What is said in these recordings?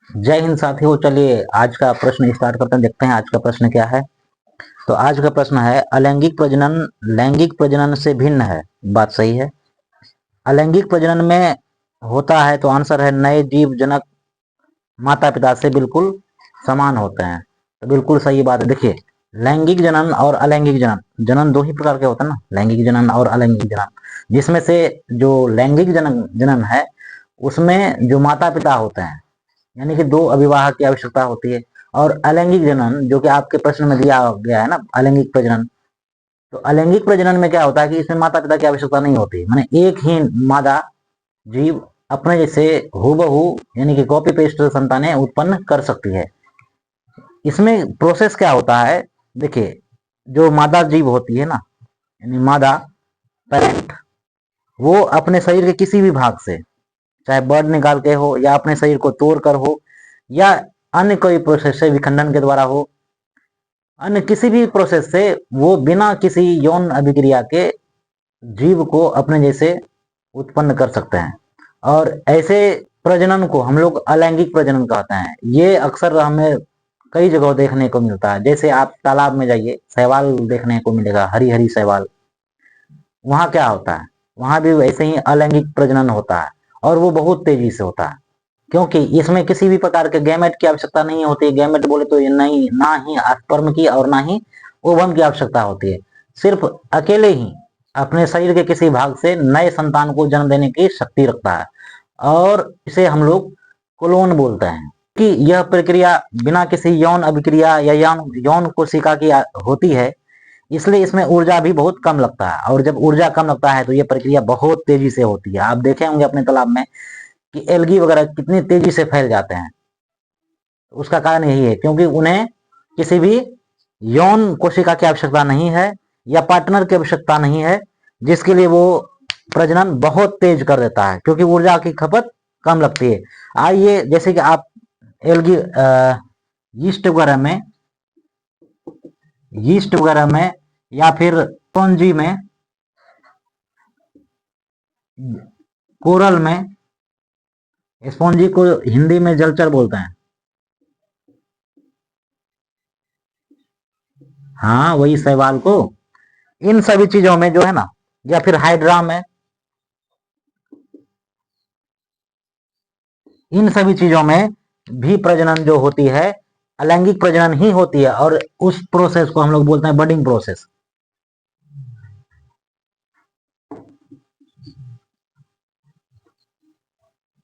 जय हिंद साथियों। चलिए आज का प्रश्न स्टार्ट करते हैं, देखते हैं आज का प्रश्न क्या है। तो आज का प्रश्न है, अलैंगिक प्रजनन लैंगिक प्रजनन से भिन्न है। बात सही है। अलैंगिक प्रजनन में होता है तो आंसर है नए जीव जनक माता पिता से बिल्कुल समान होते हैं। तो बिल्कुल सही बात है। देखिए, लैंगिक जनन और अलैंगिक जनन, जनन दो ही प्रकार के होते हैं ना, लैंगिक जनन और अलैंगिक जनन। जिसमें से जो लैंगिक जनन जनन है उसमें जो माता पिता होते हैं, यानी कि दो अभिवाहक की आवश्यकता होती है। और अलैंगिक जनन जो कि आपके प्रश्न में दिया गया है ना, अलैंगिक प्रजनन, तो अलैंगिक प्रजनन में क्या होता है कि इसमें माता पिता की आवश्यकता नहीं होती, माने एक ही मादा जीव अपने जैसे हूबहू यानी कि कॉपी पेस्ट संतानें उत्पन्न कर सकती है। इसमें प्रोसेस क्या होता है, देखिए, जो मादा जीव होती है ना, यानी मादा पेरेंट, वो अपने शरीर के किसी भी भाग से, चाहे ब्लड निकाल के हो या अपने शरीर को तोड़ कर हो या अन्य कोई प्रोसेस से विखंडन के द्वारा हो, अन्य किसी भी प्रोसेस से वो बिना किसी यौन अभिक्रिया के जीव को अपने जैसे उत्पन्न कर सकते हैं। और ऐसे प्रजनन को हम लोग अलैंगिक प्रजनन कहते हैं। ये अक्सर हमें कई जगह देखने को मिलता है। जैसे आप तालाब में जाइए, शैवाल देखने को मिलेगा, हरी हरी शैवाल। वहां क्या होता है, वहां भी वैसे ही अलैंगिक प्रजनन होता है और वो बहुत तेजी से होता है, क्योंकि इसमें किसी भी प्रकार के गैमेट की आवश्यकता नहीं होती। गैमेट बोले तो ये नहीं, ना ही स्पर्म की और ना ही ओवम की आवश्यकता होती है। सिर्फ अकेले ही अपने शरीर के किसी भाग से नए संतान को जन्म देने की शक्ति रखता है, और इसे हम लोग क्लोन बोलते हैं। कि यह प्रक्रिया बिना किसी यौन अभिक्रिया या यौन यौन कोशिका की होती है, इसलिए इसमें ऊर्जा भी बहुत कम लगता है। और जब ऊर्जा कम लगता है तो यह प्रक्रिया बहुत तेजी से होती है। आप देखे होंगे अपने तालाब में कि एल्गी वगैरह कितनी तेजी से फैल जाते हैं। उसका कारण यही है, क्योंकि उन्हें किसी भी यौन कोशिका की आवश्यकता नहीं है या पार्टनर की आवश्यकता नहीं है, जिसके लिए वो प्रजनन बहुत तेज कर देता है, क्योंकि ऊर्जा की खपत कम लगती है। आइए, जैसे कि आप एल्गी यीस्ट वगैरह में, या फिर स्पॉन्जी में, कोरल में, स्पॉन्जी को हिंदी में जलचर बोलते हैं। हाँ, वही शैवाल को। इन सभी चीजों में जो है ना, या फिर हाइड्रा में, इन सभी चीजों में भी प्रजनन जो होती है अलैंगिक प्रजनन ही होती है, और उस प्रोसेस को हम लोग बोलते हैं बडिंग प्रोसेस।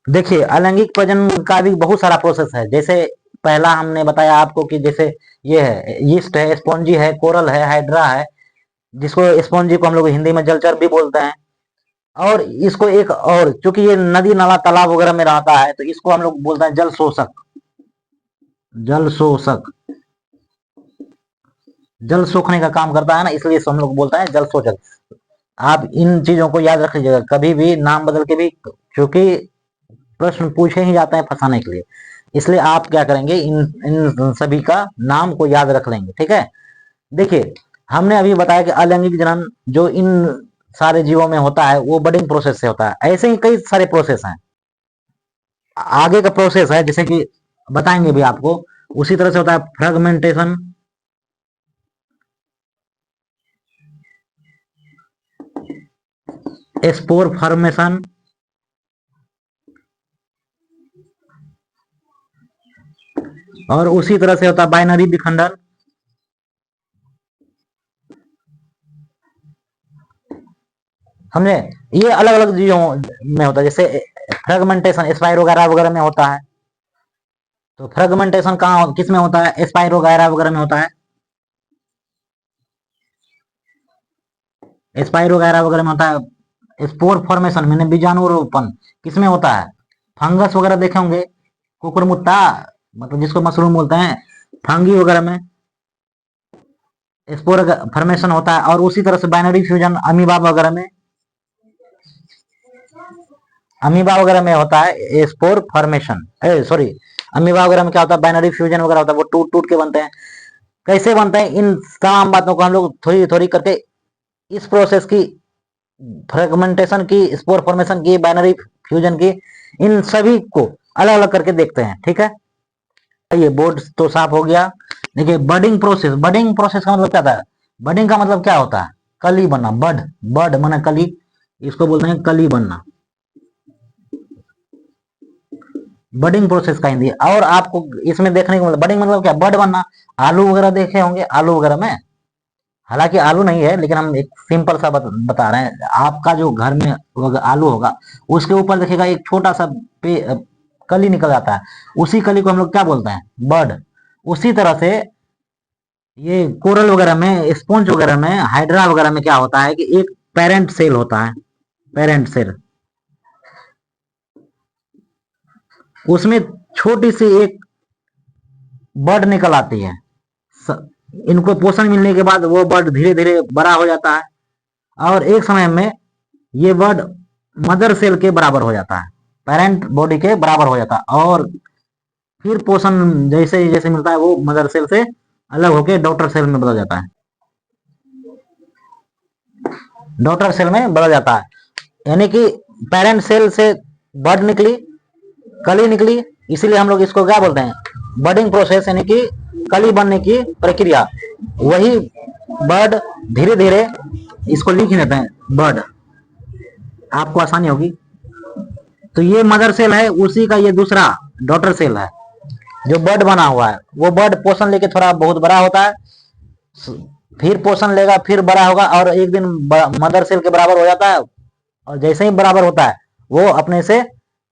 देखिए, अलैंगिक प्रजनन का भी बहुत सारा प्रोसेस है। जैसे पहला हमने बताया आपको कि जैसे ये है, यीस्ट है, स्पॉन्जी है, कोरल है, हाइड्रा है, जिसको स्पॉन्जी को हम लोग हिंदी में जलचर भी बोलते हैं। और इसको एक और, चूंकि ये नदी नाला तालाब वगैरह में रहता है, तो इसको हम लोग बोलते हैं जल शोषक। जल शोषक, जल सोखने का काम करता है ना, इसलिए इसको हम लोग बोलते हैं जल शोषक। आप इन चीजों को याद रख लीजिएगा, कभी भी नाम बदल के भी, क्योंकि प्रश्न पूछे ही जाते हैं फंसाने के लिए। इसलिए आप क्या करेंगे, इन इन सभी का नाम को याद रख लेंगे, ठीक है। देखिए, हमने अभी बताया कि अलैंगिक जनन जो इन सारे जीवों में होता है वो बडिंग प्रोसेस से होता है। ऐसे ही कई सारे प्रोसेस हैं, आगे का प्रोसेस है, जैसे कि बताएंगे भी आपको। उसी तरह से होता है फ्रेगमेंटेशन, स्पोर फॉर्मेशन, और उसी तरह से होता है बाइनरी विखंडन। समझे, ये अलग अलग चीजों में होता है। जैसे फ्रेगमेंटेशन स्पाइरो वगैरह वगैरह में होता है। तो फ्रेगमेंटेशन कहाँ किस में होता है, स्पाइरो वगैरह वगैरह में होता है। स्पाइरो वगैरह वगैरह में होता है। स्पोर फॉर्मेशन मैंने बीजाणुरोपण किस में होता है, फंगस वगैरह देखे होंगे, कुकुरमुत्ता, मतलब जिसको मशरूम बोलते हैं, फंगी वगैरह में स्पोर फॉर्मेशन होता है। और उसी तरह से बाइनरी फ्यूजन अमीबा वगैरह में, अमीबा वगैरह में होता है स्पोर फॉर्मेशन। सॉरी, अमीबा वगैरह में क्या होता है, बाइनरी फ्यूजन वगैरह होता है, वो टूट टूट के बनते हैं। कैसे बनते हैं, इन तमाम बातों को हम लोग थोड़ी थोड़ी करके इस प्रोसेस की, फ्रेगमेंटेशन की, स्पोर फॉर्मेशन की, बाइनरी फ्यूजन की, इन सभी को अलग अलग करके देखते हैं, ठीक है। ये बोर्ड तो साफ हो गया। देखिए बडिंग प्रोसेस का मतलब क्या था? बडिंग का मतलब क्या होता है? कली बनना। बड बड माने कली, इसको बोलते हैं कली बनना। बडिंग प्रोसेस का हिंदी। और आपको इसमें देखने को बडिंग मतलब क्या? बड बनना। आलू वगैरह देखे होंगे, आलू वगैरह में, हालांकि आलू नहीं है लेकिन हम एक सिंपल सा बता रहे हैं। आपका जो घर में आलू होगा, उसके ऊपर देखिएगा एक छोटा सा कली निकल जाता है। उसी कली को हम लोग क्या बोलते हैं? बड। उसी तरह से ये कोरल वगैरह में, स्पॉन्ज वगैरह में, हाइड्रा वगैरह में क्या होता है कि एक पेरेंट सेल होता है। पेरेंट सेल, उसमें छोटी सी एक बर्ड निकल आती है। इनको पोषण मिलने के बाद वो बर्ड धीरे धीरे बड़ा हो जाता है, और एक समय में ये बर्ड मदर सेल के बराबर हो जाता है, पेरेंट बॉडी के बराबर हो जाता है। और फिर पोषण जैसे जैसे मिलता है वो मदर सेल से अलग होकर डॉटर सेल में बदल जाता है। डॉटर सेल में बदल जाता है, यानी कि पेरेंट सेल से बर्ड निकली, कली निकली, इसीलिए हम लोग इसको क्या बोलते हैं? बर्डिंग प्रोसेस, यानी कि कली बनने की प्रक्रिया। वही बर्ड धीरे धीरे, इसको लिख लेते हैं बर्ड, आपको आसानी होगी। तो ये मदर सेल है, उसी का ये दूसरा डॉटर सेल है जो बर्ड बना हुआ है। वो बर्ड पोषण लेके थोड़ा बहुत बड़ा होता है, फिर पोषण लेगा, फिर बड़ा होगा, और एक दिन मदर सेल के बराबर हो जाता है। और जैसे ही बराबर होता है वो अपने से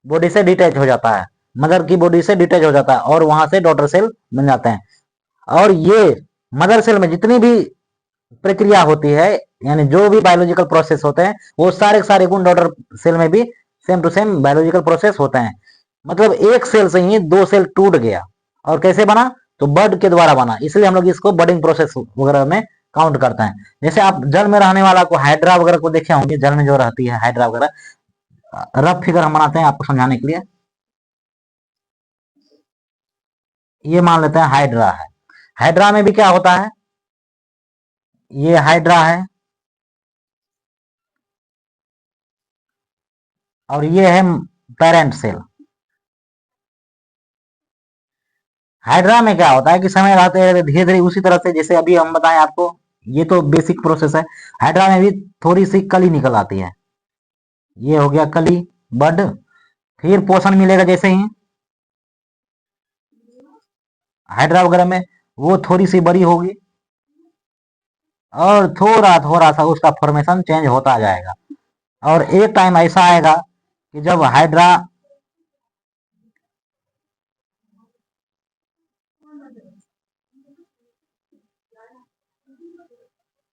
बॉडी से डिटैच हो जाता है, मदर की बॉडी से डिटैच हो जाता है, और वहां से डॉटर सेल बन जाते हैं। और ये मदर सेल में जितनी भी प्रक्रिया होती है, यानी जो भी बायोलॉजिकल प्रोसेस होते हैं, वो सारे के सारे गुण डॉटर सेल में भी same to same biological process होते हैं। मतलब एक सेल से ही दो सेल टूट गया, और कैसे बना? तो बर्ड के द्वारा बना, इसलिए हम लोग इसको बर्डिंग प्रोसेस वगैरह में काउंट करते हैं। जैसे आप जल में रहने वाला को हाइड्रा वगैरह को देखे होंगे, जल में जो रहती है हाइड्रा वगैरह, रफ फिगर हम बनाते हैं आपको समझाने के लिए। ये मान लेते हैं हाइड्रा है। हाइड्रा में भी क्या होता है? ये हाइड्रा है, और ये है पेरेंट सेल। हाइड्रा में क्या होता है कि समय रहते धीरे धीरे, उसी तरह से जैसे अभी हम बताएं आपको, ये तो बेसिक प्रोसेस है। हाइड्रा में भी थोड़ी सी कली निकल आती है, ये हो गया कली, बड। फिर पोषण मिलेगा जैसे ही हाइड्रा वगैरह में, वो थोड़ी सी बड़ी होगी, और थोड़ा थोड़ा सा उसका फॉर्मेशन चेंज होता जाएगा। और एक टाइम ऐसा आएगा कि जब हाइड्रा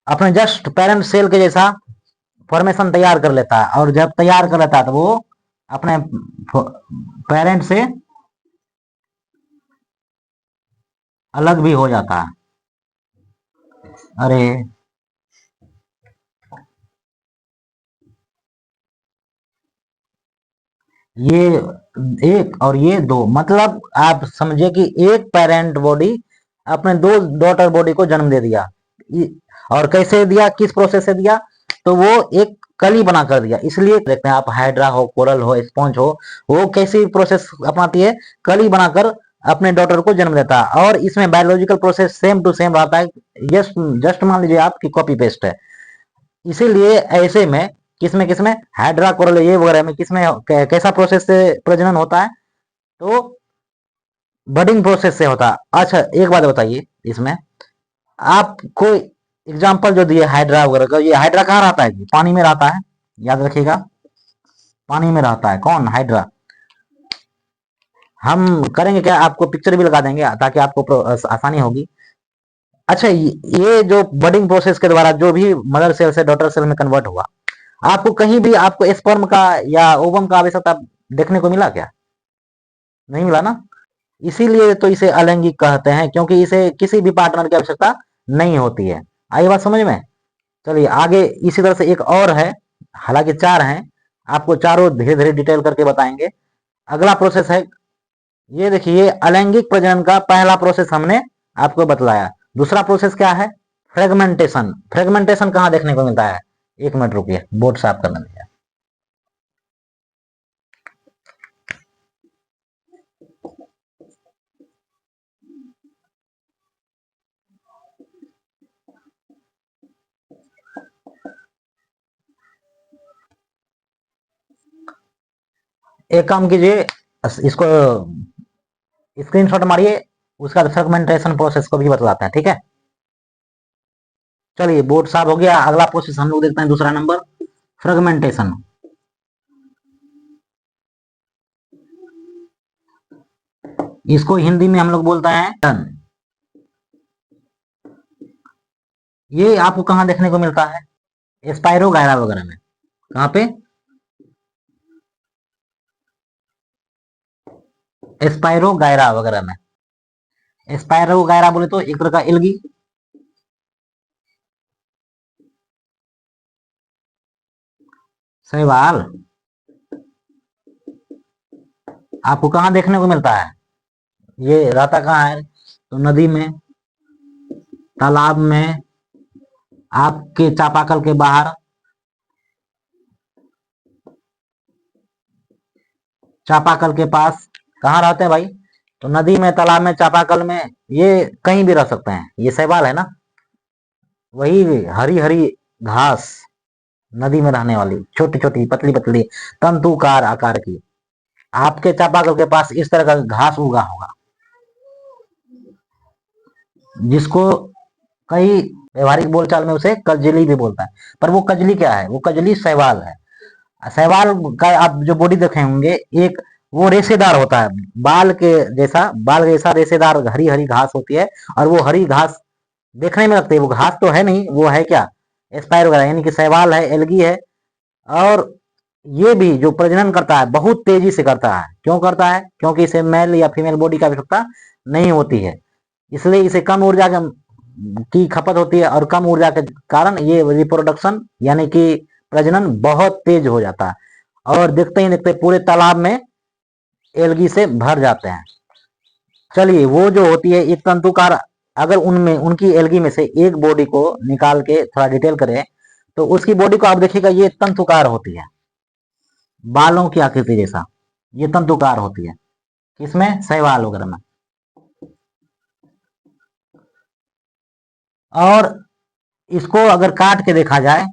अपने जस्ट पेरेंट सेल के जैसा फॉर्मेशन तैयार कर लेता है, और जब तैयार कर लेता है तो वो अपने पेरेंट से अलग भी हो जाता है। अरे, ये एक और ये दो, मतलब आप समझे कि एक पेरेंट बॉडी अपने दो डॉटर बॉडी को जन्म दे दिया। और कैसे दिया, किस प्रोसेस से दिया? तो वो एक कली बना कर दिया। इसलिए देखते हैं आप, हाइड्रा हो, कोरल हो, स्पॉन्ज हो, वो कैसी प्रोसेस अपनाती है? कली बनाकर अपने डॉटर को जन्म देता है। और इसमें biological process same to same रहता है। यस, जस्ट मान लीजिए आपकी कॉपी पेस्ट है। इसीलिए ऐसे में किसमें किसमें हाइड्रा, कोरल, ये वगैरह में किसमें कैसा प्रोसेस से प्रजनन होता है? तो बडिंग प्रोसेस से होता है। अच्छा, एक बात बताइए, इसमें आप कोई एग्जांपल जो दिए हाइड्रा वगैरह का, ये हाइड्रा कहाँ रहता है? पानी में रहता है, याद रखिएगा, पानी में रहता है। कौन? हाइड्रा। हम करेंगे क्या, आपको पिक्चर भी लगा देंगे ताकि आपको आसानी होगी। अच्छा, ये जो बडिंग प्रोसेस के द्वारा जो भी मदर सेल से डॉटर सेल में कन्वर्ट हुआ, आपको कहीं भी आपको स्पर्म का या ओवम का आवश्यकता देखने को मिला क्या? नहीं मिला ना। इसीलिए तो इसे अलैंगिक कहते हैं, क्योंकि इसे किसी भी पार्टनर की आवश्यकता नहीं होती है। आई बात समझ में? चलिए आगे इसी तरह से एक और है, हालांकि चार हैं, आपको चारों धीरे धीरे डिटेल करके बताएंगे। अगला प्रोसेस है, ये देखिए, अलैंगिक प्रजनन का पहला प्रोसेस हमने आपको बतलाया। दूसरा प्रोसेस क्या है? फ्रेगमेंटेशन। फ्रेगमेंटेशन कहाँ देखने को मिलता है? एक मिनट रुकिए, बोर्ड साफ करना है। एक काम कीजिए, इसको स्क्रीनशॉट मारिए, उसका फ्रेगमेंटेशन प्रोसेस को भी बतलाते हैं, ठीक है। चलिए बोर्ड साफ हो गया। अगला प्रोसेस हम लोग देखते हैं, दूसरा नंबर फ्रेगमेंटेशन। इसको हिंदी में हम लोग बोलते हैं टन। ये आपको कहाँ देखने को मिलता है? स्पाइरो गायरा वगैरह में। कहाँ पे? स्पाइरो गायरा वगैरह में। स्पाइरो गायरा बोले तो एक तरह का एल्गी। शैवाल आपको कहाँ देखने को मिलता है? ये रहता कहाँ है? तो नदी में, तालाब में, आपके चापाकल के बाहर। चापाकल के पास कहाँ रहते हैं भाई? तो नदी में, तालाब में, चापाकल में, ये कहीं भी रह सकते हैं। ये शैवाल है ना, वही हरी हरी घास, नदी में रहने वाली छोटी छोटी पतली पतली तंतुकार आकार की। आपके चापाकल के पास इस तरह का घास उगा होगा, जिसको कई व्यवहारिक बोलचाल में उसे कजली भी बोलता है। पर वो कजली क्या है? वो कजली शैवाल है। शैवाल का आप जो बॉडी देखे होंगे, एक वो रेशेदार होता है, बाल जैसा रेशेदार हरी हरी घास होती है। और वो हरी घास देखने में लगती है, वो घास तो है नहीं, वो है क्या? एस्पायर वगैरह, यानी कि शैवाल है, एल्गी है। और ये भी जो प्रजनन करता है बहुत तेजी से करता है। क्यों करता है? क्योंकि इसे मेल या फीमेल बॉडी की आवश्यकता नहीं होती है, इसलिए इसे कम ऊर्जा की खपत होती है। और कम ऊर्जा के कारण ये रिप्रोडक्शन यानी कि प्रजनन बहुत तेज हो जाता है। और देखते ही देखते पूरे तालाब में एल्गी से भर जाते हैं। चलिए, वो जो होती है एक तंतुकार, अगर उनमें उनकी एल्गी में से एक बॉडी को निकाल के थोड़ा डिटेल करें, तो उसकी बॉडी को आप देखिएगा, ये तंतुकार होती है, बालों की आकृति जैसा। ये तंतुकार होती है किसमें? शैवाल वगैरह में। और इसको अगर काट के देखा जाए,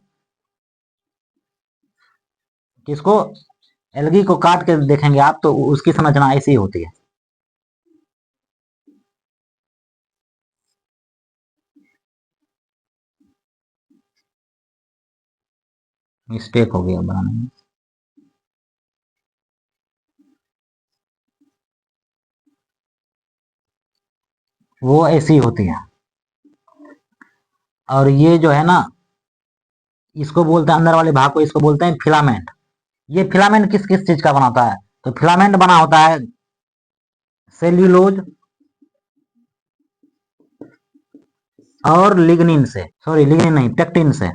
किसको? एल्गी को काट के देखेंगे आप, तो उसकी संरचना ऐसी होती है। मिस्टेक हो गया बनाने में। वो ऐसी होती है। और ये जो है ना, इसको बोलते हैं, अंदर वाले भाग को इसको बोलते हैं फिलामेंट। ये फिलामेंट किस किस चीज का बना होता है? तो फिलामेंट बना होता है सेल्यूलोज और लिग्निन से। सॉरी, लिग्निन नहीं, पेक्टिन से।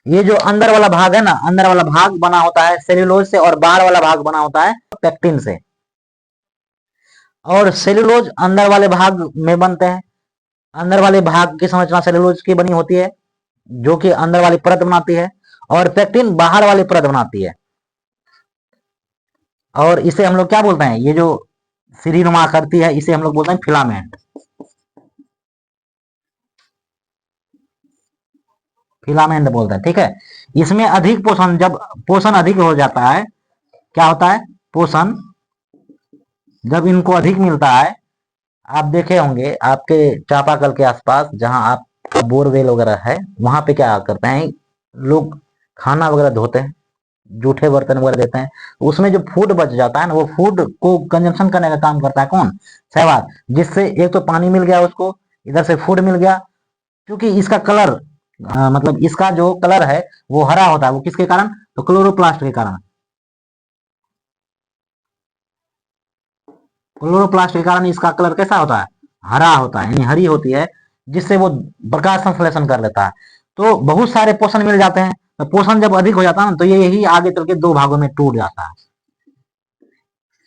ये जो अंदर वाला भाग है ना, अंदर वाला भाग बना होता है सेल्यूलोज से, और बाहर वाला भाग बना होता है पेक्टिन से। और सेल्यूलोज अंदर वाले भाग में बनते हैं। अंदर वाले भाग की संरचना सेल्यूलोज की बनी होती है, जो कि अंदर वाली परत बनाती है। और पेक्टिन बाहर वाली परत बनाती है। और इसे हम लोग क्या बोलते हैं? ये जो सीढ़ी नुमा करती है, इसे हम लोग बोलते हैं फिलामेंट। फिलामेंट बोलते हैं, ठीक है। इसमें अधिक पोषण, जब पोषण अधिक हो जाता है, क्या होता है? पोषण जब इनको अधिक मिलता है, आप देखे होंगे आपके चापाकल के आसपास जहां आप बोरवेल वगैरह है, वहां पे क्या करते हैं लोग? खाना वगैरह धोते हैं, जूठे बर्तन वगैरह देते हैं। उसमें जो फूड बच जाता है ना, वो फूड को कंजम्पशन करने का काम करता है कौन? शैवाल। जिससे एक तो पानी मिल गया उसको, इधर से फूड मिल गया। क्योंकि इसका कलर, मतलब इसका जो कलर है वो हरा होता है। वो किसके कारण? तो क्लोरोप्लास्ट के कारण। क्लोरोप्लास्ट के कारण इसका कलर कैसा होता है? हरा होता है, यानी हरी होती है, जिससे वो प्रकाश संश्लेषण कर लेता है। तो बहुत सारे पोषण मिल जाते हैं। तो पोषण जब अधिक हो जाता है ना, तो ये यही आगे चल के दो भागों में टूट जाता है।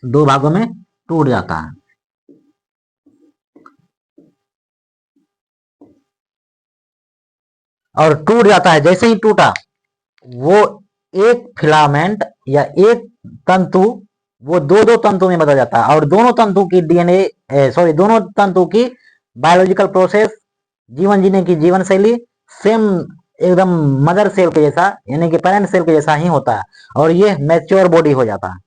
दो भागों में टूट जाता है। और टूट जाता है, जैसे ही टूटा, वो एक फिलामेंट या एक तंतु, वो दो दो तंतु में बदल जाता है। और दोनों तंतु की दोनों तंतु की बायोलॉजिकल प्रोसेस, जीवन जीने की जीवन शैली सेम एकदम मदर सेल के जैसा, यानी कि पेरेंट सेल के जैसा ही होता है, और ये मैच्योर बॉडी हो जाता है।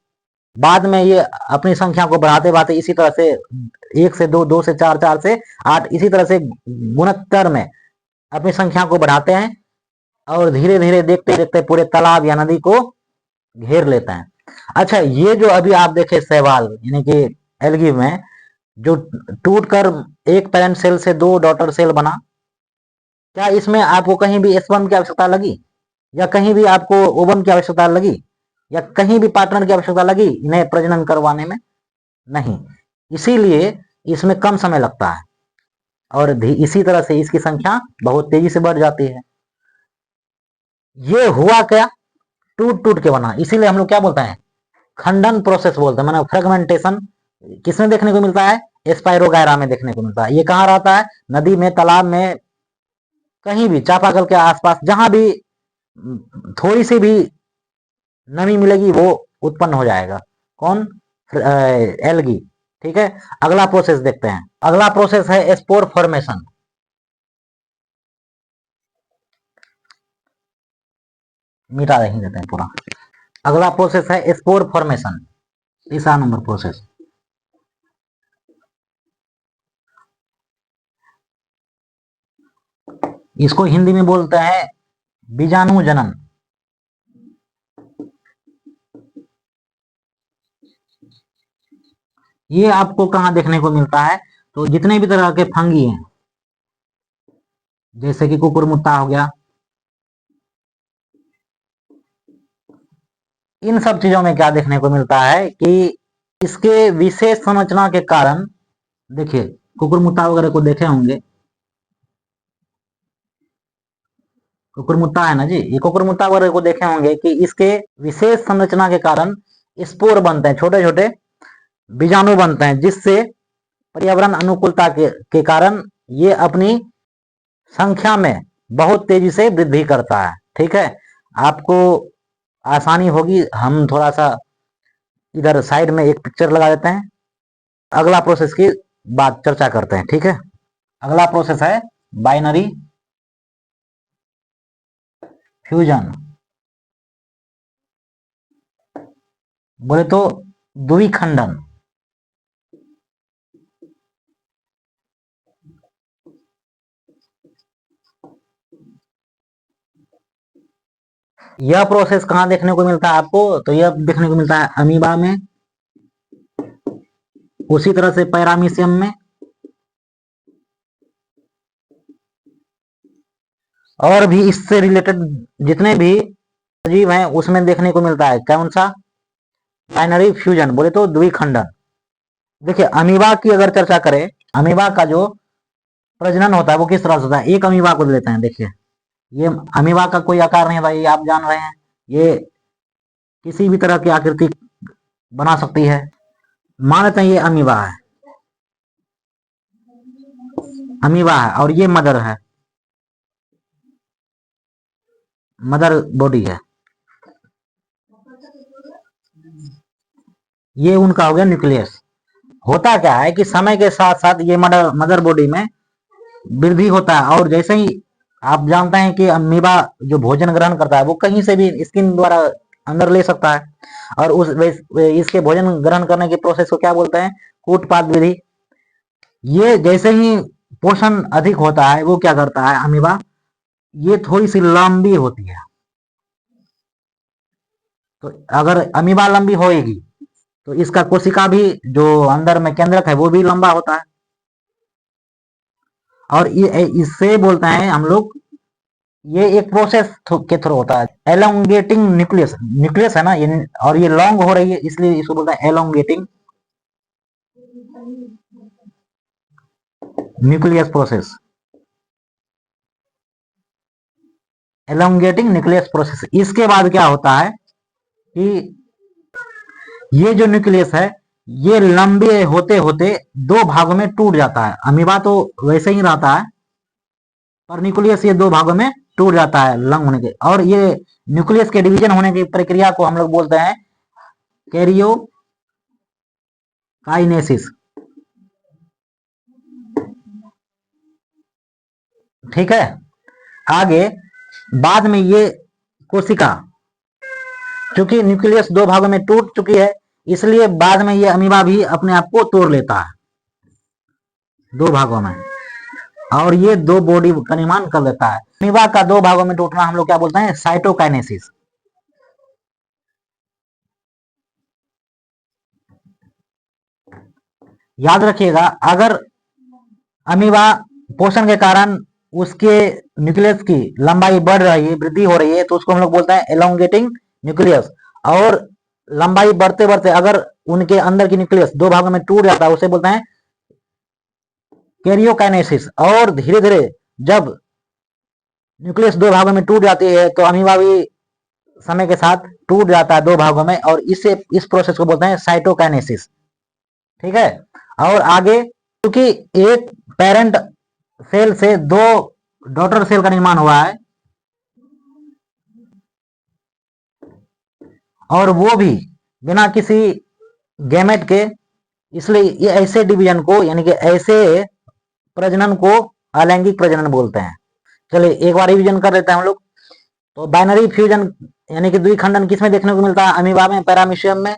बाद में ये अपनी संख्या को बढ़ाते बढ़ाते इसी तरह से 1 से 2, 2 से 4, 4 से 8, इसी तरह से गुणोत्तर में अपनी संख्या को बढ़ाते हैं, और धीरे धीरे देखते देखते पूरे तालाब या नदी को घेर लेते हैं। अच्छा, ये जो अभी आप देखे शैवाल यानी कि एल्गी में जो टूटकर एक पेरेंट सेल से 2 डॉटर सेल बना, क्या इसमें आपको कहीं भी स्पर्म की आवश्यकता लगी, या कहीं भी आपको ओवम की आवश्यकता लगी, या कहीं भी पार्टनर की आवश्यकता लगी इन्हें प्रजनन करवाने में? नहीं। इसीलिए इसमें कम समय लगता है, और इसी तरह से इसकी संख्या बहुत तेजी से बढ़ जाती है। ये हुआ क्या? टूट टूट के बना, इसीलिए हम लोग क्या बोलते हैं, खंडन प्रोसेस बोलते हैं, माना फ्रेगमेंटेशन किसमें देखने को मिलता है? स्पाइरोगायरा में देखने को मिलता है। ये कहाँ रहता है? नदी में, तालाब में, कहीं भी, चापाकल के आसपास, जहां भी थोड़ी सी भी नमी मिलेगी वो उत्पन्न हो जाएगा। कौन? एल्गी। ठीक है, अगला प्रोसेस देखते हैं। अगला प्रोसेस है स्पोर फॉर्मेशन। मिटा नहीं देते हैं पूरा। अगला प्रोसेस है स्पोर फॉर्मेशन, तीसरा नंबर प्रोसेस। इसको हिंदी में बोलते हैं बीजाणु जनन। ये आपको कहाँ देखने को मिलता है? तो जितने भी तरह के फंगी हैं, जैसे कि कुकुरमुत्ता हो गया, इन सब चीजों में क्या देखने को मिलता है कि इसके विशेष संरचना के कारण, देखिए कुकुरमुत्ता वगैरह को देखे होंगे, कुकुरमुत्ता है ना जी, ये कुकुरमुत्ता वगैरह को देखे होंगे कि इसके विशेष संरचना के कारण स्पोर बनते हैं, छोटे छोटे बीजाणु बनते हैं, जिससे पर्यावरण अनुकूलता के कारण ये अपनी संख्या में बहुत तेजी से वृद्धि करता है। ठीक है, आपको आसानी होगी, हम थोड़ा सा इधर साइड में एक पिक्चर लगा देते हैं, अगला प्रोसेस की बात चर्चा करते हैं। ठीक है, अगला प्रोसेस है बाइनरी फ्यूजन, बोले तो द्विखंडन। यह प्रोसेस कहां देखने को मिलता है आपको? तो यह देखने को मिलता है अमीबा में, उसी तरह से पैरामीशियम में, और भी इससे रिलेटेड जितने भी जीव हैं उसमें देखने को मिलता है। कौन सा? बाइनरी फ्यूजन, बोले तो द्विखंडन। देखिए अमीबा की अगर चर्चा करें, अमीबा का जो प्रजनन होता है वो किस तरह से होता है? एक अमीबा को लेते हैं, देखिए ये अमीबा का कोई आकार नहीं होता, ये आप जान रहे हैं, ये किसी भी तरह की आकृति बना सकती है। मान लेते हैं ये अमीबा है, अमीबा है, और ये मदर है, मदर बॉडी है, ये उनका हो गया न्यूक्लियस। होता क्या है कि समय के साथ साथ ये मदर बॉडी में वृद्धि होता है, और जैसे ही आप जानते हैं कि अमीबा जो भोजन ग्रहण करता है वो कहीं से भी स्किन द्वारा अंदर ले सकता है, और इसके भोजन ग्रहण करने की प्रोसेस को क्या बोलते हैं? कूटपाद विधि। ये जैसे ही पोषण अधिक होता है वो क्या करता है अमीबा, ये थोड़ी सी लंबी होती है, तो अगर अमीबा लंबी होएगी तो इसका कोशिका भी जो अंदर में केंद्रक है वो भी लंबा होता है, और इससे बोलते हैं हम लोग, ये एक प्रोसेस के थ्रू होता है, एलोंगेटिंग न्यूक्लियस, न्यूक्लियस है ना ये, और ये लॉन्ग हो रही है इसलिए इसको बोलते हैं एलोंगेटिंग न्यूक्लियस प्रोसेस, एलोंगेटिंग न्यूक्लियस प्रोसेस। इसके बाद क्या होता है कि ये जो न्यूक्लियस है ये लंबे होते होते दो भागों में टूट जाता है। अमीबा तो वैसे ही रहता है, पर न्यूक्लियस ये दो भागों में टूट जाता है लंग होने के, और ये न्यूक्लियस के डिवीजन होने की प्रक्रिया को हम लोग बोलते हैं कैरियो काइनेसिस। ठीक है, आगे बाद में ये कोशिका, क्योंकि न्यूक्लियस दो भागों में टूट चुकी है, इसलिए बाद में ये अमीबा भी अपने आप को तोड़ लेता है दो भागों में, और ये दो बॉडी का निर्माण कर देता है। अमीबा का दो भागों में टूटना हम लोग क्या बोलते हैं? साइटोकाइनेसिस। याद रखिएगा, अगर अमीबा पोषण के कारण उसके न्यूक्लियस की लंबाई बढ़ रही है, वृद्धि हो रही है, तो उसको हम लोग बोलते हैं एलोंगेटिंग न्यूक्लियस। और लंबाई बढ़ते बढ़ते अगर उनके अंदर की न्यूक्लियस दो भागों में टूट जाता है, उसे बोलते हैं कैरियोकाइनेसिस। और धीरे धीरे जब न्यूक्लियस दो भागों में टूट जाती है, तो अमीबा भी समय के साथ टूट जाता है दो भागों में, और इस प्रोसेस को बोलते हैं साइटोकाइनेसिस। ठीक है। और आगे, क्योंकि एक पेरेंट सेल से दो डॉटर सेल का निर्माण हुआ है, और वो भी बिना किसी गैमेट के, इसलिए ये ऐसे डिवीजन को, यानी कि ऐसे प्रजनन को अलैंगिक प्रजनन बोलते हैं। चलिए एक बार रिवीजन कर लेते हैं हम लोग। तो बाइनरी फ्यूजन यानी कि द्विखंडन किसमें देखने को मिलता है? अमीबा में, पैरामीशियम में।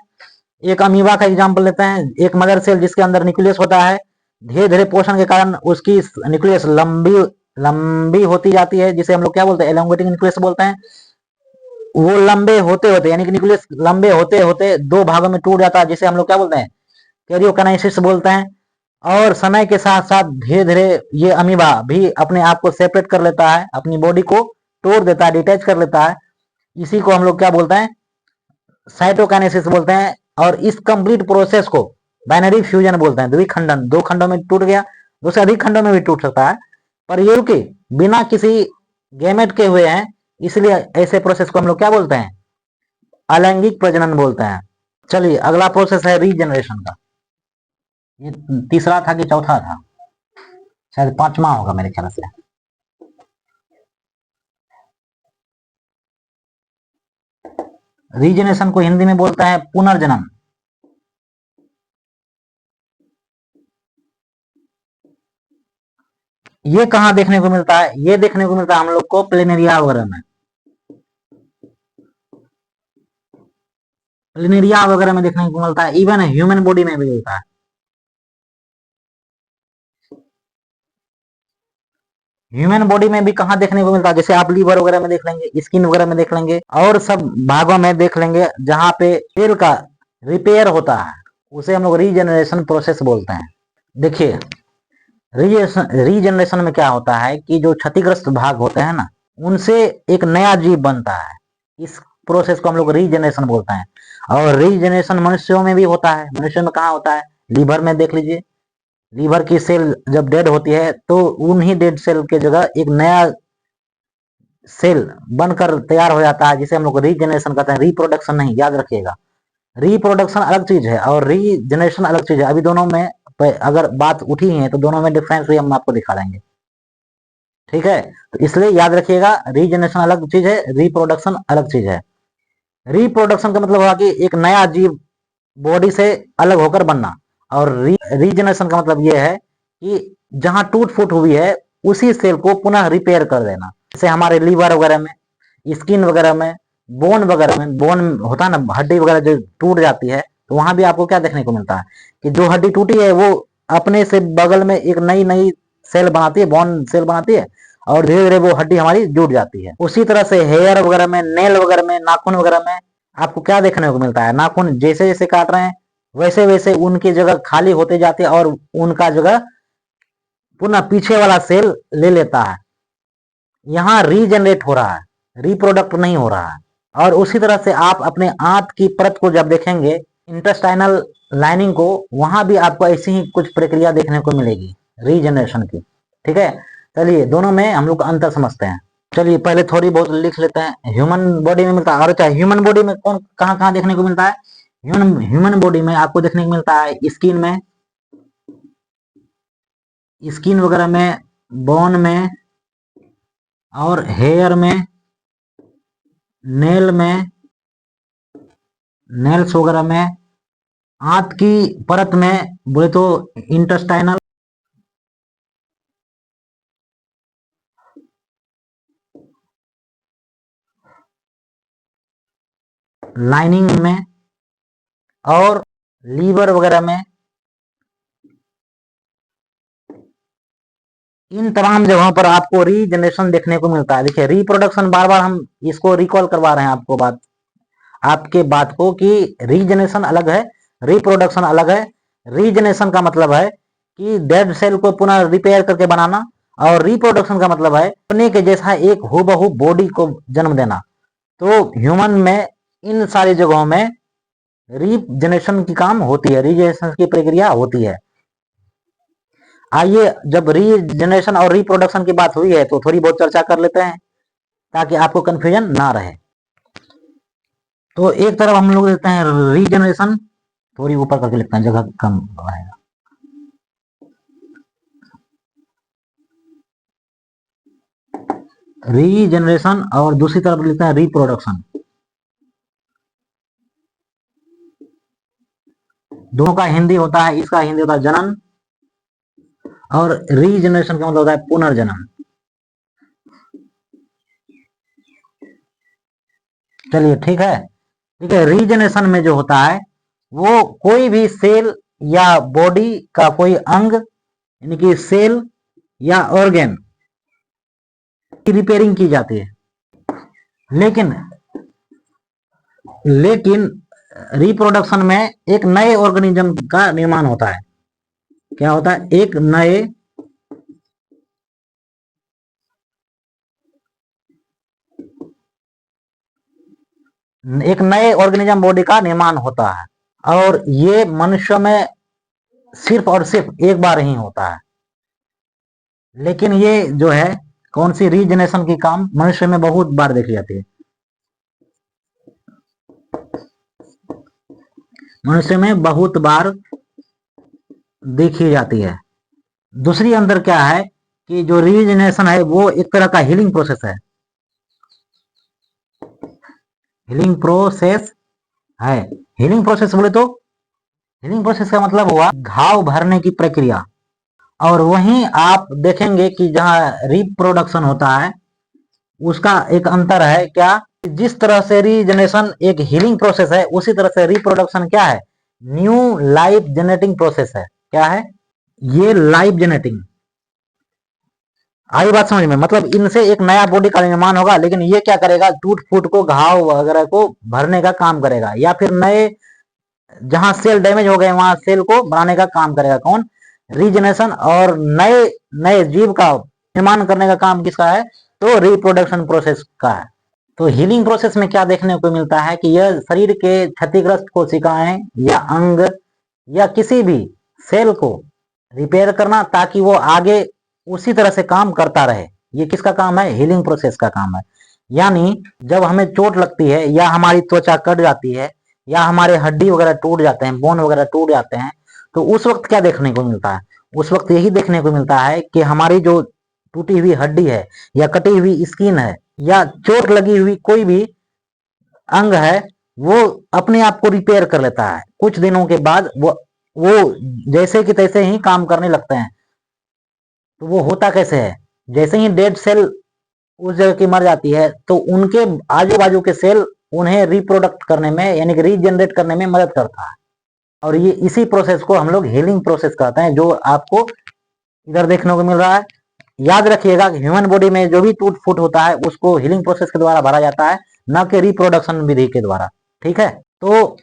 एक अमीबा का एग्जाम्पल लेते हैं, एक मदर सेल जिसके अंदर न्यूक्लियस होता है, धीरे धीरे पोषण के कारण उसकी न्यूक्लियस लंबी लंबी होती जाती है, जिसे हम लोग क्या बोलते हैं? एलोंगेटिंग न्यूक्लियस बोलते हैं। वो लंबे होते होते, यानी कि न्यूक्लियस लंबे होते होते दो भागों में टूट जाता है, जिसे हम लोग क्या बोलते हैं? कैरियोकाइनेसिस बोलते हैं। और समय के साथ साथ धीरे धीरे ये अमीबा भी अपने आप को सेपरेट कर लेता है, अपनी बॉडी को तोड़ देता है, डिटैच कर लेता है। इसी को हम लोग क्या बोलते हैं? साइटोकाइनेसिस बोलते हैं। और इस कंप्लीट प्रोसेस को बाइनरी फ्यूजन बोलते हैं। द्विखंडन, दो खंडों में टूट गया, दो से अधिक खंडों में भी टूट सकता है, पर ये रुके बिना किसी गैमेट के हुए हैं, इसलिए ऐसे प्रोसेस को हम लोग क्या बोलते हैं? अलैंगिक प्रजनन बोलते हैं। चलिए अगला प्रोसेस है रीजनरेशन का। ये तीसरा था कि चौथा था? शायद पांचवा होगा मेरे ख्याल से। रीजनरेशन को हिंदी में बोलता है पुनर्जनन। ये कहाँ देखने को मिलता है? ये देखने को मिलता है हम लोग को प्लेनेरिया वगैरह में। प्लेनेरिया वगैरह में देखने को मिलता है, इवन ह्यूमन बॉडी में भी मिलता है। ह्यूमन बॉडी में भी कहाँ देखने को मिलता है? जैसे आप लीवर वगैरह में देख लेंगे, स्किन वगैरह में देख लेंगे, और सब भागों में देख लेंगे जहां पे सेल का रिपेयर होता है, उसे हम लोग रीजनरेशन प्रोसेस बोलते हैं। देखिए रीजनरेशन में क्या होता है कि जो क्षतिग्रस्त भाग होते हैं ना, उनसे एक नया जीव बनता है। इस प्रोसेस को हम लोग रीजनरेशन बोलते हैं। और रीजनरेशन मनुष्यों में भी होता है। मनुष्यों में कहाँ होता है? लीवर में देख लीजिए, लीवर की सेल जब डेड होती है, तो उन्हीं डेड सेल के जगह एक नया सेल बनकर तैयार हो जाता है, जिसे हम लोग रीजनरेशन कहते हैं। रिप्रोडक्शन नहीं, याद रखिएगा, रिप्रोडक्शन अलग चीज है और रीजनरेशन अलग चीज है। अभी दोनों में अगर बात उठी है तो दोनों में डिफरेंस भी हम आपको दिखा देंगे। ठीक है, तो इसलिए याद रखिएगा, रीजनरेशन अलग चीज है, रिप्रोडक्शन अलग चीज है। रिप्रोडक्शन का मतलब हुआ कि एक नया जीव बॉडी से अलग होकर बनना, और रीजनरेशन का मतलब यह है कि जहां टूट फूट हुई है उसी सेल को पुनः रिपेयर कर देना। जैसे हमारे लीवर वगैरह में, स्किन वगैरह में, बोन वगैरह में, बोन होता है ना, हड्डी वगैरह जो टूट जाती है, तो वहां भी आपको क्या देखने को मिलता है कि जो हड्डी टूटी है वो अपने से बगल में एक नई नई सेल बनाती है, बोन सेल बनाती है, और धीरे धीरे वो हड्डी हमारी जुड़ जाती है। उसी तरह से हेयर वगैरह में, नेल वगैरह में, नाखून वगैरह में आपको क्या देखने को मिलता है? नाखून जैसे जैसे काट रहे हैं वैसे वैसे उनकी जगह खाली होते जाती है, और उनका जगह पुनः पीछे वाला सेल ले लेता है। यहाँ रीजनरेट हो रहा है, रिप्रोडक्ट नहीं हो रहा है। और उसी तरह से आप अपने आंत की परत को जब देखेंगे, इंटेस्टाइनल लाइनिंग को, वहां भी आपको ऐसी ही कुछ प्रक्रिया देखने को मिलेगी रीजनरेशन की। ठीक है, चलिए दोनों में हम लोग अंतर समझते हैं। चलिए पहले थोड़ी बहुत लिख लेते हैं। ह्यूमन बॉडी में मिलता है, और चाहे ह्यूमन बॉडी में कौन कहाँ कहाँ देखने को मिलता है? ह्यूमन बॉडी में आपको देखने को मिलता है स्किन में, स्किन वगैरह में, बोन में, और हेयर में, नेल में, नेल्स वगैरह में, आंत की परत में बोले तो इंटेस्टाइनल, लाइनिंग में और लीवर वगैरह में, इन तमाम जगहों पर आपको रीजनरेशन देखने को मिलता है। देखिए रिप्रोडक्शन, बार बार हम इसको रिकॉल करवा रहे हैं आपके बात को कि रीजनरेशन अलग है, रिप्रोडक्शन अलग है। रीजनरेशन का मतलब है कि डेड सेल को पुनः रिपेयर करके बनाना, और रिप्रोडक्शन का मतलब है अपने के जैसा एक हूबहू बॉडी को जन्म देना। तो ह्यूमन में इन सारी जगहों में रीजनरेशन की काम होती है, रीजनरेशन की प्रक्रिया होती है। आइए, जब रीजनरेशन और रिप्रोडक्शन की बात हुई है तो थोड़ी बहुत चर्चा कर लेते हैं ताकि आपको कंफ्यूजन ना रहे। तो एक तरफ हम लोग लेते हैं रीजनरेशन, थोड़ी ऊपर करके लिखते हैं, जगह कम रहेगा। रीजनरेशन और दूसरी तरफ लिखते हैं रिप्रोडक्शन। दोनों का हिंदी होता है, इसका हिंदी होता है जनन, और रीजनरेशन का मतलब होता है पुनर्जनन। चलिए ठीक है। ठीक है, रीजनरेशन में जो होता है वो कोई भी सेल या बॉडी का कोई अंग, यानी कि सेल या ऑर्गन की रिपेयरिंग की जाती है। लेकिन रिप्रोडक्शन में एक नए ऑर्गेनिज्म का निर्माण होता है। क्या होता है? एक नए ऑर्गेनिज्म बॉडी का निर्माण होता है, और ये मनुष्य में सिर्फ और सिर्फ एक बार ही होता है। लेकिन ये जो है कौन सी रीजनरेशन की काम मनुष्य में बहुत बार देखी जाती है। मनुष्य में बहुत बार देखी जाती है। दूसरी अंदर क्या है कि जो रीजनरेशन है वो एक तरह का हीलिंग प्रोसेस है। हीलिंग प्रोसेस है। हीलिंग प्रोसेस बोले तो हीलिंग प्रोसेस का मतलब हुआ घाव भरने की प्रक्रिया। और वहीं आप देखेंगे कि जहां रिप्रोडक्शन होता है उसका एक अंतर है। क्या? जिस तरह से रीजनरेशन एक हीलिंग प्रोसेस है, उसी तरह से रिप्रोडक्शन क्या है? न्यू लाइफ जनरेटिंग प्रोसेस है। क्या है ये? Life generating. आई बात समझ में? मतलब इनसे एक नया बॉडी का निर्माण होगा, लेकिन ये क्या करेगा? टूट फूट को, घाव वगैरह को भरने का काम करेगा, या फिर नए जहां सेल डैमेज हो गए वहां सेल को बनाने का काम करेगा। कौन? रीजनरेशन। और नए नए जीव का निर्माण करने का काम किसका है? तो रिप्रोडक्शन प्रोसेस का है। तो हीलिंग प्रोसेस में क्या देखने को मिलता है कि यह शरीर के क्षतिग्रस्त कोशिकाएं या अंग या किसी भी सेल को रिपेयर करना, ताकि वो आगे उसी तरह से काम करता रहे। ये किसका काम है? हीलिंग प्रोसेस का काम है। यानी जब हमें चोट लगती है, या हमारी त्वचा कट जाती है, या हमारे हड्डी वगैरह टूट जाते हैं, बोन वगैरह टूट जाते हैं, तो उस वक्त क्या देखने को मिलता है? उस वक्त यही देखने को मिलता है कि हमारी जो टूटी हुई हड्डी है, या कटी हुई स्किन है, या चोट लगी हुई कोई भी अंग है, वो अपने आप को रिपेयर कर लेता है। कुछ दिनों के बाद वो जैसे कि तैसे ही काम करने लगते हैं। तो वो होता कैसे है? जैसे ही डेड सेल उस जगह की मर जाती है, तो उनके आजू बाजू के सेल उन्हें रिप्रोडक्ट करने में, यानी कि रीजनरेट करने में मदद करता है। और ये इसी प्रोसेस को हम लोग हीलिंग प्रोसेस कहते हैं, जो आपको इधर देखने को मिल रहा है। याद रखिएगा कि ह्यूमन बॉडी में जो भी टूट फूट होता है उसको हीलिंग प्रोसेस के द्वारा भरा जाता है, न कि रिप्रोडक्शन विधि के द्वारा। ठीक है। तो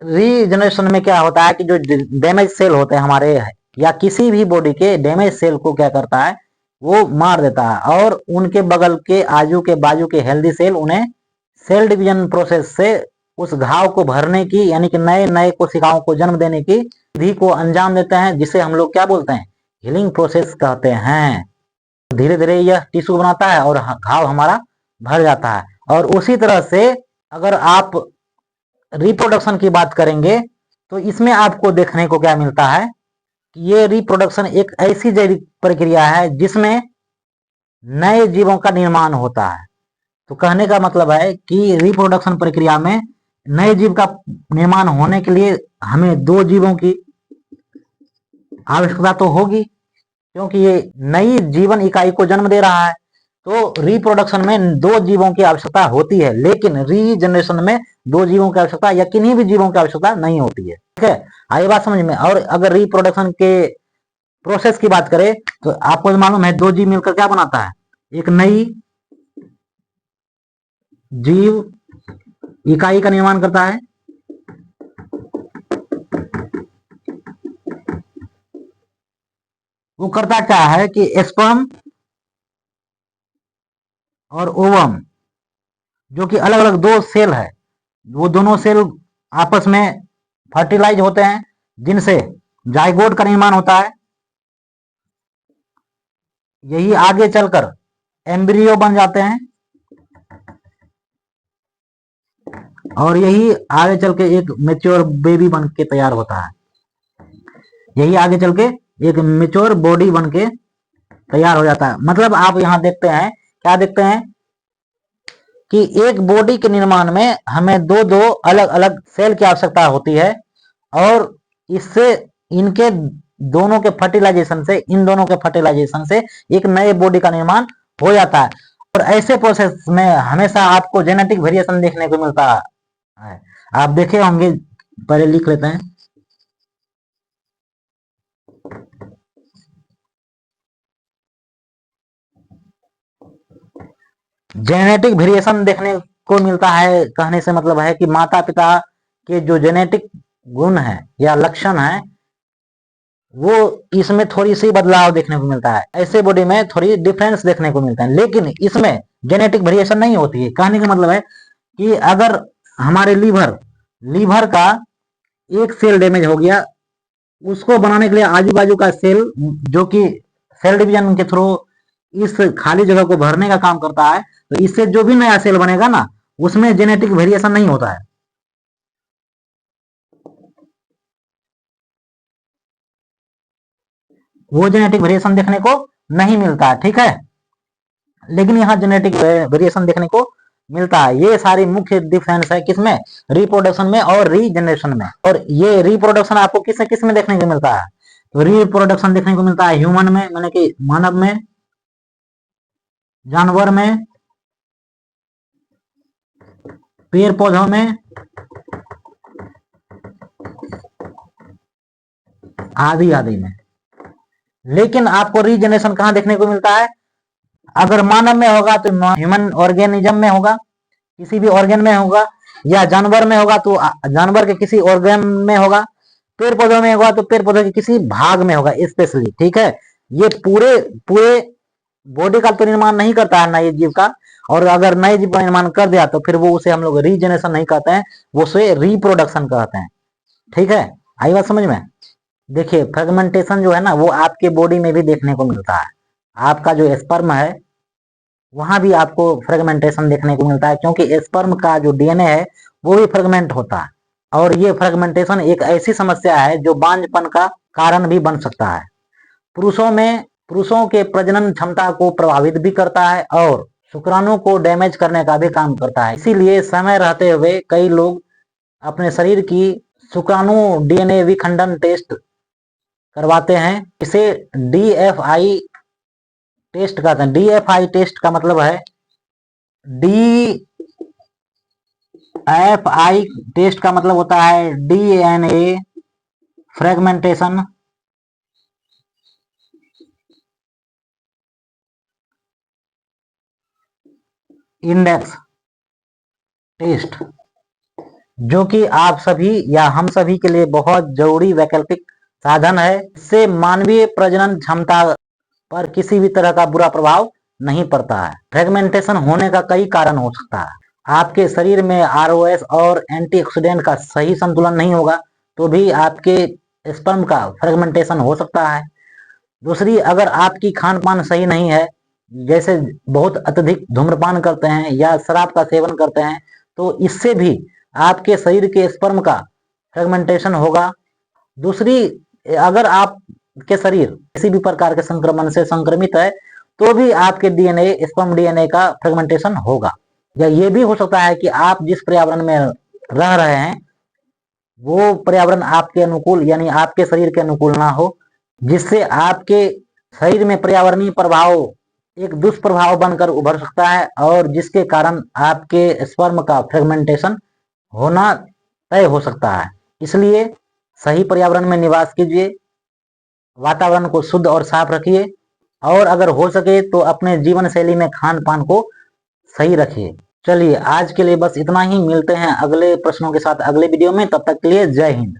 रीजनरेशन में क्या होता है कि जो डैमेज सेल होते हैं हमारे, या किसी भी बॉडी के डैमेज सेल को क्या करता है? वो मार देता है, और उनके बगल के आजू के बाजू के हेल्दी सेल उन्हें सेल डिवीजन प्रोसेस से उस घाव को भरने की, यानी कि नए नए कोशिकाओं को जन्म देने की विधि को अंजाम देते हैं, जिसे हम लोग क्या बोलते हैं? हीलिंग प्रोसेस कहते हैं। धीरे धीरे यह टिश्यू बनाता है और घाव हमारा भर जाता है। और उसी तरह से अगर आप रिप्रोडक्शन की बात करेंगे तो इसमें आपको देखने को क्या मिलता है कि ये रिप्रोडक्शन एक ऐसी जैविक प्रक्रिया है जिसमें नए जीवों का निर्माण होता है। तो कहने का मतलब है कि रिप्रोडक्शन प्रक्रिया में नए जीव का निर्माण होने के लिए हमें दो जीवों की आवश्यकता तो होगी, क्योंकि ये नई जीवन इकाई को जन्म दे रहा है। तो रिप्रोडक्शन में दो जीवों की आवश्यकता होती है, लेकिन रीजनरेशन में दो जीवों की आवश्यकता या किन्हीं भी जीवों की आवश्यकता नहीं होती है। ठीक है, आई बात समझ में। और अगर रिप्रोडक्शन के प्रोसेस की बात करें तो आपको मालूम है दो जीव मिलकर क्या बनाता है, एक नई जीव इकाई का निर्माण करता है। वो करता क्या है कि स्पर्म और ओवम जो कि अलग अलग दो सेल है, वो दोनों सेल आपस में फर्टिलाइज होते हैं, जिनसे जाइगोट का निर्माण होता है। यही आगे चलकर एम्ब्रियो बन जाते हैं, और यही आगे चल के एक मेच्योर बेबी बन के तैयार होता है। यही आगे चल के एक मेच्योर बॉडी बन के तैयार हो जाता है। मतलब आप यहाँ देखते हैं, क्या देखते हैं कि एक बॉडी के निर्माण में हमें दो दो अलग अलग सेल की आवश्यकता होती है, और इससे इनके दोनों के फर्टिलाइजेशन से, इन दोनों के फर्टिलाइजेशन से एक नए बॉडी का निर्माण हो जाता है। और ऐसे प्रोसेस में हमेशा आपको जेनेटिक वेरिएशन देखने को मिलता है। आप देखे होंगे, पहले लिख लेते हैं। जेनेटिक वेरिएशन देखने को मिलता है, कहने से मतलब है कि माता पिता के जो जेनेटिक गुण है या लक्षण है, वो इसमें थोड़ी सी बदलाव देखने को मिलता है। ऐसे बॉडी में थोड़ी डिफरेंस देखने को मिलता है, लेकिन इसमें जेनेटिक वेरिएशन नहीं होती है। कहने का मतलब है कि अगर हमारे लीवर का एक सेल डैमेज हो गया, उसको बनाने के लिए आजू बाजू का सेल, जो कि सेल डिवीजन के थ्रू इस खाली जगह को भरने का काम करता है, तो इससे जो भी नया सेल बनेगा ना, उसमें जेनेटिक वेरिएशन नहीं होता है। वो जेनेटिक वेरिएशन देखने को नहीं मिलता है। ठीक है, लेकिन यहाँ जेनेटिक वेरिएशन देखने को मिलता है। ये सारी मुख्य डिफरेंस है किसमें, रिप्रोडक्शन में और रीजनरेशन में। और ये रिप्रोडक्शन आपको किस में देखने को मिलता है, तो रिप्रोडक्शन देखने को मिलता है ह्यूमन में, माने कि मानव में, जानवर में, पेड़ पौधों में, आदि आदि में। लेकिन आपको रीजनरेशन कहाँ देखने को मिलता है, अगर मानव में होगा तो ह्यूमन ऑर्गेनिज्म में होगा, किसी भी ऑर्गेन में होगा, या जानवर में होगा तो जानवर के किसी ऑर्गेन में होगा, पेड़ पौधों में होगा तो पेड़ पौधों के किसी भाग में होगा स्पेशली। ठीक है, ये पूरे पूरे बॉडी का तो निर्माण नहीं करता है नए जीव का, और अगर नए जीव का निर्माण कर दिया तो फिर वो उसे हम लोग रीजनरेशन नहीं कहते हैं, वो उसे रिप्रोडक्शन कहते हैं। ठीक है, आई बात समझ में। देखिए फ्रेगमेंटेशन जो है ना, वो आपके बॉडी में भी देखने को मिलता है। आपका जो स्पर्म है वहां भी आपको फ्रेगमेंटेशन देखने को मिलता है, क्योंकि स्पर्म का जो डीएनए है वो भी फ्रेगमेंट होता है। और ये फ्रेगमेंटेशन एक ऐसी समस्या है जो बांझपन का कारण भी बन सकता है। पुरुषों के प्रजनन क्षमता को प्रभावित भी करता है, और शुक्राणु को डैमेज करने का भी काम करता है। इसीलिए समय रहते हुए कई लोग अपने शरीर की शुक्राणु डीएनए विखंडन टेस्ट करवाते हैं। इसे DFI टेस्ट कहते हैं। DFI टेस्ट का मतलब है, DFI टेस्ट का मतलब होता है डीएनए फ्रेगमेंटेशन इंडेक्स टेस्ट, जो कि आप सभी या हम सभी के लिए बहुत जरूरी वैकल्पिक साधन है। इससे मानवीय प्रजनन क्षमता पर किसी भी तरह का बुरा प्रभाव नहीं पड़ता है। फ्रेगमेंटेशन होने का कई कारण हो सकता है। आपके शरीर में ROS और एंटीऑक्सीडेंट का सही संतुलन नहीं होगा तो भी आपके स्पर्म का फ्रेगमेंटेशन हो सकता है। दूसरी, अगर आपकी खान पान सही नहीं है, जैसे बहुत अत्यधिक धूम्रपान करते हैं या शराब का सेवन करते हैं, तो इससे भी आपके शरीर के स्पर्म का फ्रेगमेंटेशन होगा। दूसरी, अगर आपके शरीर किसी भी प्रकार के संक्रमण से संक्रमित है तो भी आपके डीएनए, स्पर्म डीएनए का फ्रेगमेंटेशन होगा। या ये भी हो सकता है कि आप जिस पर्यावरण में रह रहे हैं वो पर्यावरण आपके अनुकूल यानी आपके शरीर के अनुकूल ना हो, जिससे आपके शरीर में पर्यावरणीय प्रभाव एक दुष्प्रभाव बनकर उभर सकता है और जिसके कारण आपके स्पर्म का फ्रेगमेंटेशन होना तय हो सकता है। इसलिए सही पर्यावरण में निवास कीजिए, वातावरण को शुद्ध और साफ रखिए और अगर हो सके तो अपने जीवन शैली में खान पान को सही रखिए। चलिए आज के लिए बस इतना ही, मिलते हैं अगले प्रश्नों के साथ अगले वीडियो में, तब तक के लिए जय हिंद।